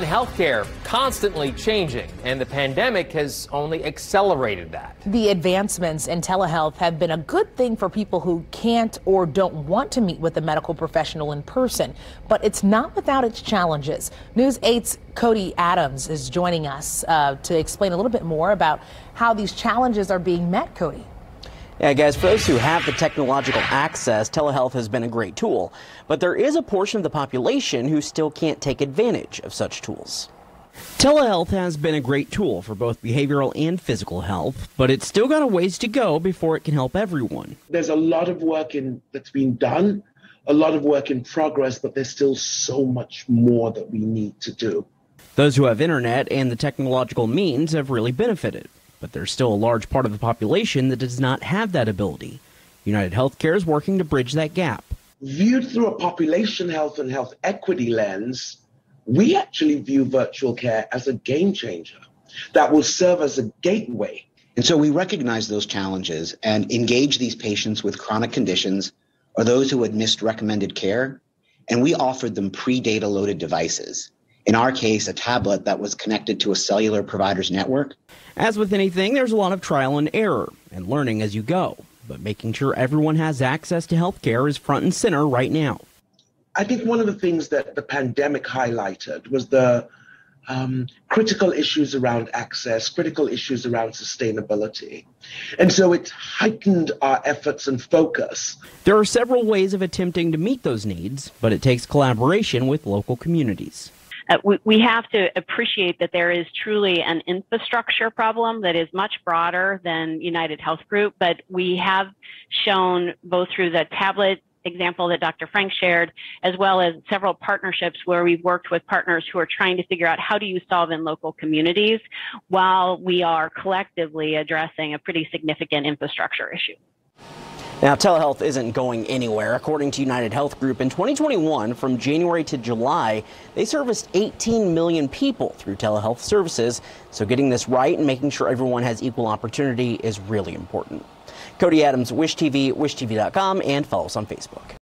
Healthcare constantly changing, and the pandemic has only accelerated that. The advancements in telehealth have been a good thing for people who can't or don't want to meet with a medical professional in person, but it's not without its challenges. News 8's Cody Adams is joining us to explain a little bit more about how these challenges are being met. Cody. Yeah, guys, for those who have the technological access, telehealth has been a great tool. But there is a portion of the population who still can't take advantage of such tools. Telehealth has been a great tool for both behavioral and physical health, but it's still got a ways to go before it can help everyone. There's a lot of work that's been done, a lot of work in progress, but there's still so much more that we need to do. Those who have internet and the technological means have really benefited. But there's still a large part of the population that does not have that ability. United Healthcare is working to bridge that gap. Viewed through a population health and health equity lens, we actually view virtual care as a game changer that will serve as a gateway. And so we recognize those challenges and engage these patients with chronic conditions or those who had missed recommended care, and we offered them pre-data loaded devices. In our case, a tablet that was connected to a cellular provider's network. As with anything, there's a lot of trial and error and learning as you go. But making sure everyone has access to health care is front and center right now. I think one of the things that the pandemic highlighted was the critical issues around access, critical issues around sustainability. And so it heightened our efforts and focus. There are several ways of attempting to meet those needs, but it takes collaboration with local communities. We have to appreciate that there is truly an infrastructure problem that is much broader than United Health Group, but we have shown both through the tablet example that Dr. Frank shared, as well as several partnerships where we've worked with partners who are trying to figure out how do you solve in local communities while we are collectively addressing a pretty significant infrastructure issue. Now, telehealth isn't going anywhere. According to United Health Group, in 2021, from January to July, they serviced 18 million people through telehealth services. So getting this right and making sure everyone has equal opportunity is really important. Cody Adams, Wish TV, wishtv.com, and follow us on Facebook.